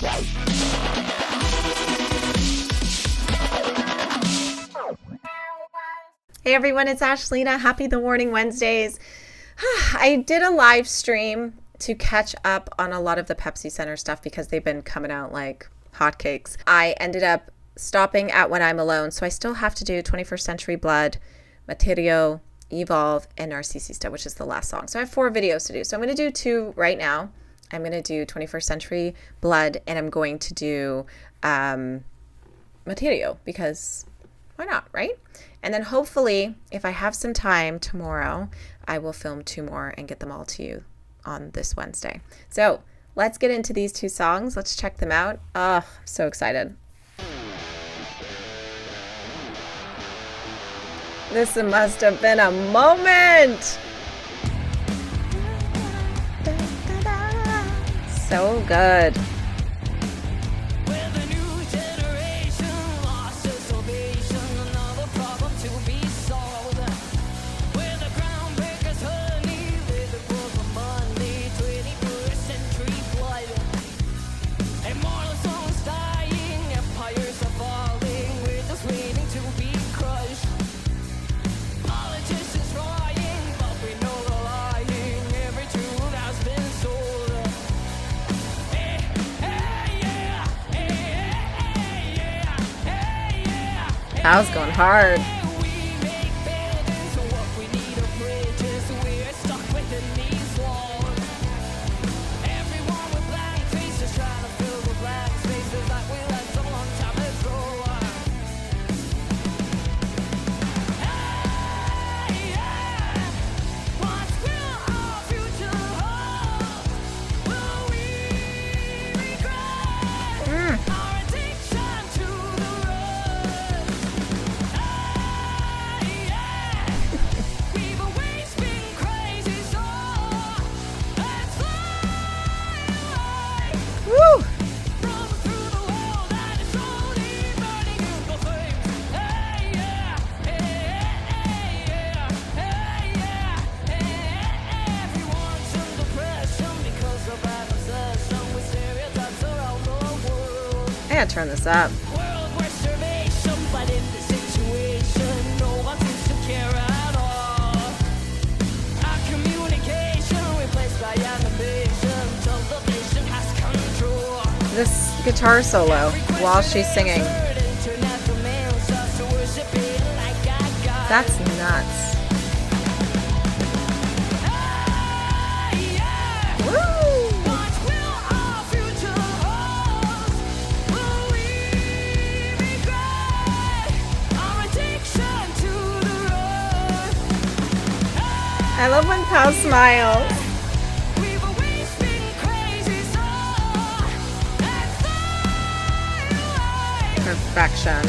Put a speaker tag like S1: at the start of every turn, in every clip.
S1: Hey everyone, it's Ashlena. Happy The Morning Wednesdays. I did a live stream to catch up on a lot of the Pepsi Center stuff because they've been coming out like hotcakes. I ended up stopping at When I'm Alone, so I still have to do 21st Century Blood, Martirio, Evolve, and Narcisista, which is the last song. So I have 4 videos to do. So I'm going to do 2 right now. I'm going to do 21st Century Blood, and I'm going to do Martirio because why not, right? And then hopefully, if I have some time tomorrow, I will film 2 more and get them all to you on this Wednesday. So let's get into these 2 songs. Let's check them out. Oh, I'm so excited. This must have been a moment. So good. That was going hard. I gotta turn this up. This guitar solo while she's singing. That's nuts. I love when Pal smiles. Perfection.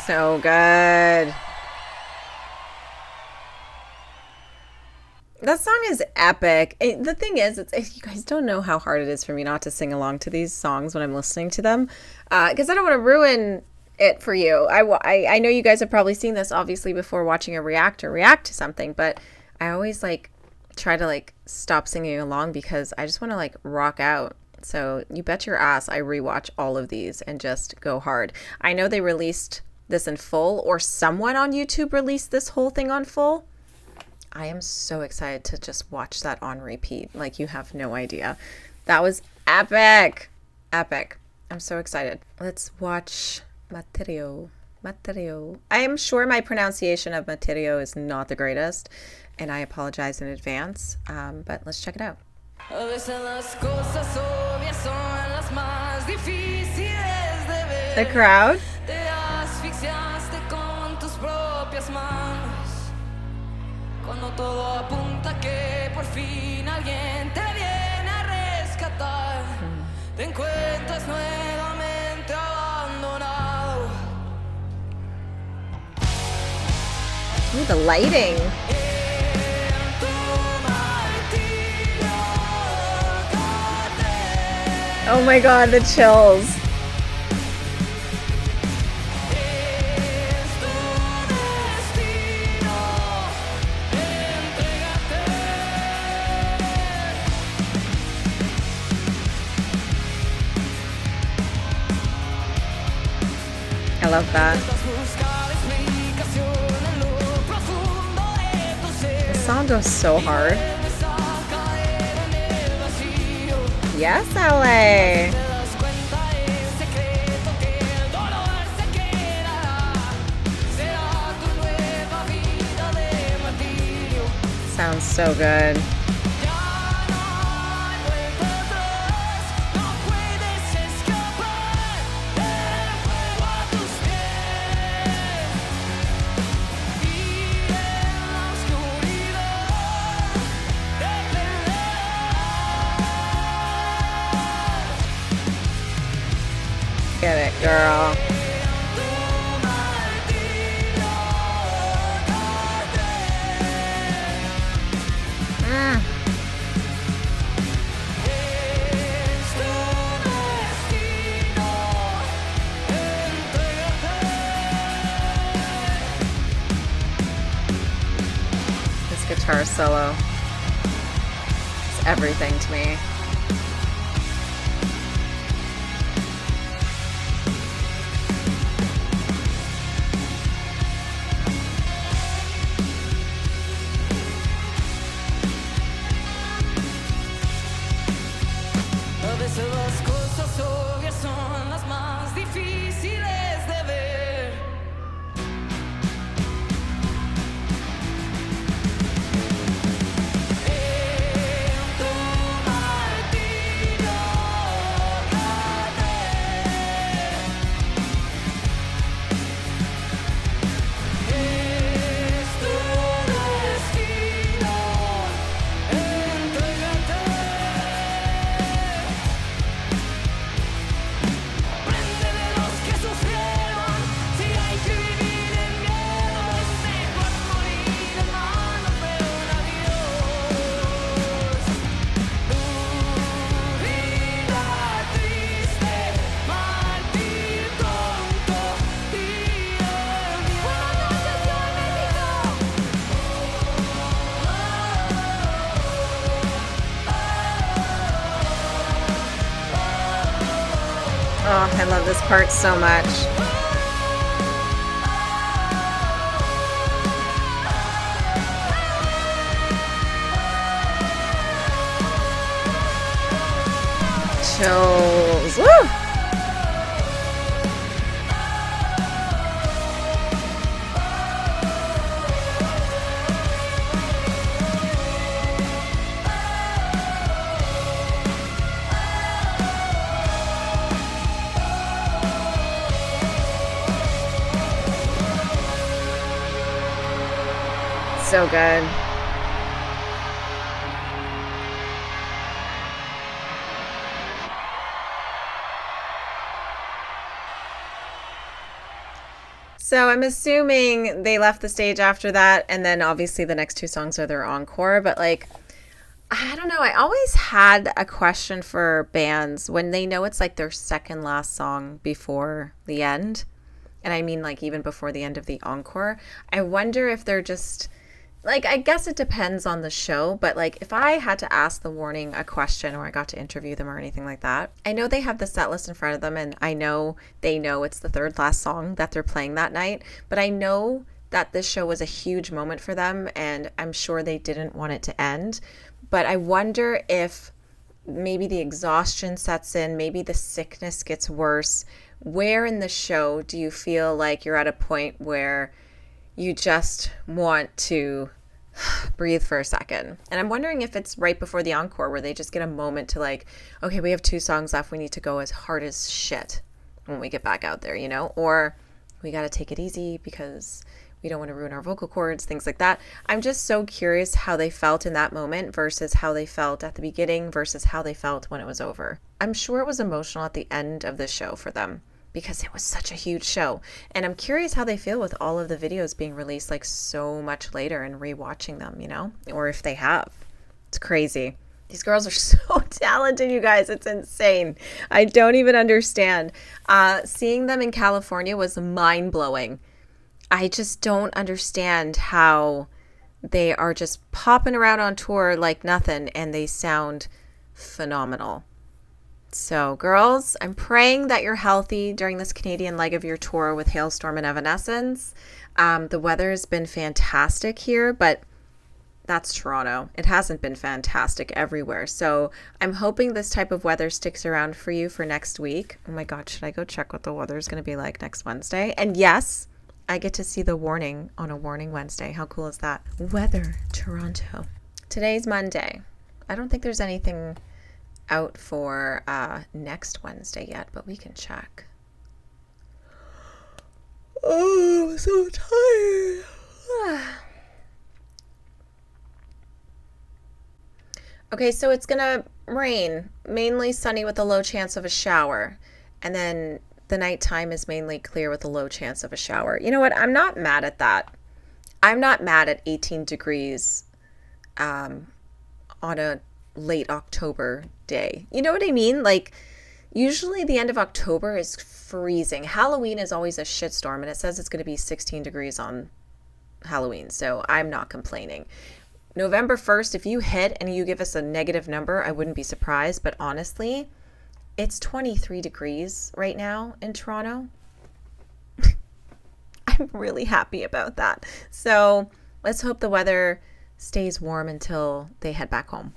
S1: So good. That song is epic. The thing is, you guys don't know how hard it is for me not to sing along to these songs when I'm listening to them, because I don't want to ruin it for you. I know you guys have probably seen this obviously before watching a reactor react to something, but I always try to stop singing along because I just want to rock out. So you bet your ass I rewatch all of these and just go hard. I know they released this in full, or someone on YouTube released this whole thing on full. I am so excited to just watch that on repeat. Like, you have no idea. That was epic. Epic. I'm so excited. Let's watch Martirio. Martirio. I am sure my pronunciation of Martirio is not the greatest, and I apologize in advance, but let's check it out. The crowd.
S2: Cuando todo apunta que por fin alguien te viene a rescatar, te encuentras nuevamente abandonado.
S1: Ooh, the lighting. Oh my god, the chills. I love that. The song goes so hard. Yes, LA. Sounds so good. Get it, girl. This guitar solo is everything to me.
S2: Las cosas obvias son las más difíciles de ver. En tu martirio es tu destino. Entrégate.
S1: Oh, I love this part so much. Chills. Woo! So good. So I'm assuming they left the stage after that, and then obviously the next two songs are their encore, but like, I don't know, I always had a question for bands when they know it's like their second last song before the end, and I mean like even before the end of the encore. I wonder if they're just like, I guess it depends on the show, but like if I had to ask the Warning a question or I got to interview them or anything like that, I know they have the set list in front of them and I know they know it's the third last song that they're playing that night, but I know that this show was a huge moment for them and I'm sure they didn't want it to end. But I wonder if maybe the exhaustion sets in, maybe the sickness gets worse. Where in the show do you feel like you're at a point where you just want to breathe for a second? And I'm wondering if it's right before the encore where they just get a moment to like, okay, we have 2 songs left. We need to go as hard as shit when we get back out there, you know? Or we got to take it easy because we don't want to ruin our vocal cords, things like that. I'm just so curious how they felt in that moment versus how they felt at the beginning versus how they felt when it was over. I'm sure it was emotional at the end of the show for them, because it was such a huge show. And I'm curious how they feel with all of the videos being released like so much later and rewatching them, you know, or if they have. It's crazy. These girls are so talented, you guys. It's insane. I don't even understand. Seeing them in California was mind-blowing. I just don't understand how they are just popping around on tour like nothing and they sound phenomenal. So, girls, I'm praying that you're healthy during this Canadian leg of your tour with Hailstorm and Evanescence. The weather has been fantastic here, but that's Toronto. It hasn't been fantastic everywhere. So I'm hoping this type of weather sticks around for you for next week. Oh my God, should I go check what the weather is going to be like next Wednesday? And yes, I get to see the Warning on a Warning Wednesday. How cool is that? Weather, Toronto. Today's Monday. I don't think there's anything out for next Wednesday yet, but we can check. Oh, I'm so tired. Okay, so it's gonna rain, mainly sunny with a low chance of a shower, and then the nighttime is mainly clear with a low chance of a shower. You know what? I'm not mad at that. I'm not mad at 18 degrees on a late October day. You know what I mean? Like, usually the end of October is freezing. Halloween is always a shitstorm, and it says it's going to be 16 degrees on Halloween, so I'm not complaining. November 1st, if you hit and you give us a negative number, I wouldn't be surprised, but honestly, it's 23 degrees right now in Toronto. I'm really happy about that. So let's hope the weather stays warm until they head back home.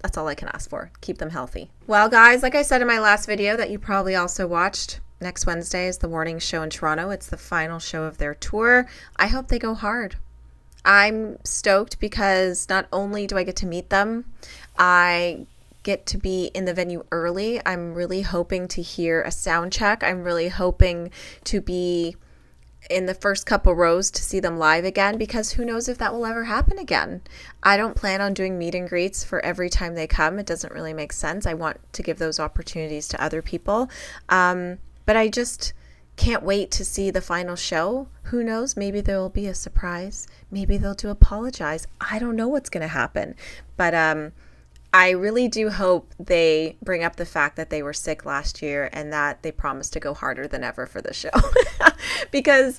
S1: That's all I can ask for. Keep them healthy. Well, guys, like I said in my last video that you probably also watched, next Wednesday is the Warning show in Toronto. It's the final show of their tour. I hope they go hard. I'm stoked because not only do I get to meet them, I get to be in the venue early. I'm really hoping to hear a sound check. I'm really hoping to be in the first couple rows to see them live again, because who knows if that will ever happen again. I don't plan on doing meet and greets for every time they come. It doesn't really make sense. I want to give those opportunities to other people. But I just can't wait to see the final show. Who knows? Maybe there will be a surprise. Maybe they'll do apologize. I don't know what's going to happen. But I really do hope they bring up the fact that they were sick last year and that they promised to go harder than ever for the show. Because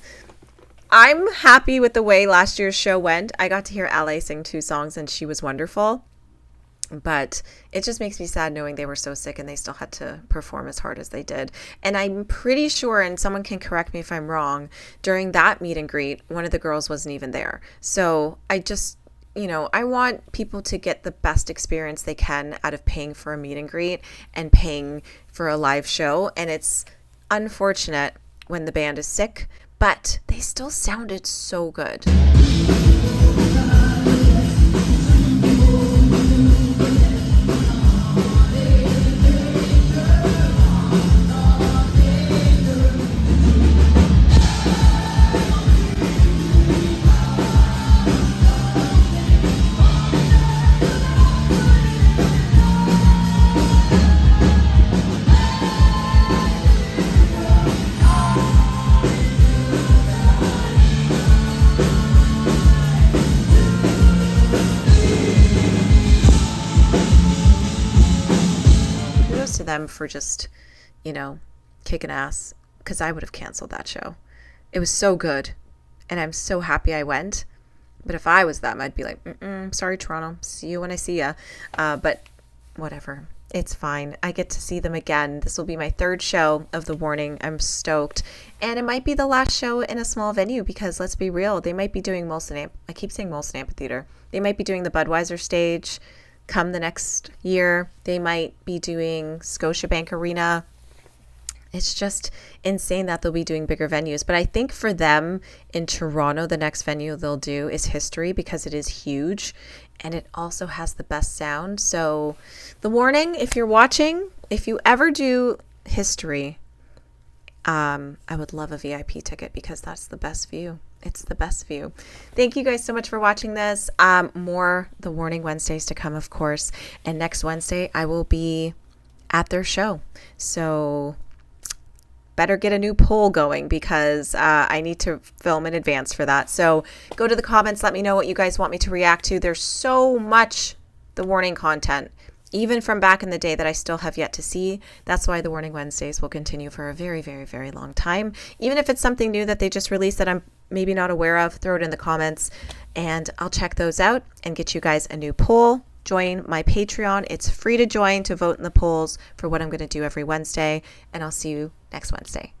S1: I'm happy with the way last year's show went. I got to hear LA sing 2 songs and she was wonderful. But it just makes me sad knowing they were so sick and they still had to perform as hard as they did. And I'm pretty sure, and someone can correct me if I'm wrong, during that meet and greet, one of the girls wasn't even there. So I just, I want people to get the best experience they can out of paying for a meet and greet and paying for a live show. And it's unfortunate when the band is sick, but they still sounded so good. To them for just, kicking ass, because I would have canceled that show. It was so good and I'm so happy I went, But if I was them, I'd be like, sorry, Toronto. See you when I see ya. But whatever. It's fine. I get to see them again. This will be my third show of the Warning. I'm stoked. And it might be the last show in a small venue because let's be real, they might be doing Molson I keep saying Molson Amphitheater. They might be doing the Budweiser stage come the next year. They might be doing Scotiabank Arena. It's just insane that they'll be doing bigger venues. But I think for them in Toronto, the next venue they'll do is History because it is huge and it also has the best sound. So the Warning, if you're watching, if you ever do History, I would love a VIP ticket because that's the best view. It's the best view. Thank you guys so much for watching this. More The Warning Wednesdays to come, of course. And next Wednesday, I will be at their show. So better get a new poll going because I need to film in advance for that. So go to the comments. Let me know what you guys want me to react to. There's so much The Warning content, even from back in the day, that I still have yet to see. That's why The Warning Wednesdays will continue for a very, very, very long time. Even if it's something new that they just released that I'm maybe not aware of, throw it in the comments and I'll check those out and get you guys a new poll. Join my Patreon. It's free to join to vote in the polls for what I'm going to do every Wednesday. And I'll see you next Wednesday.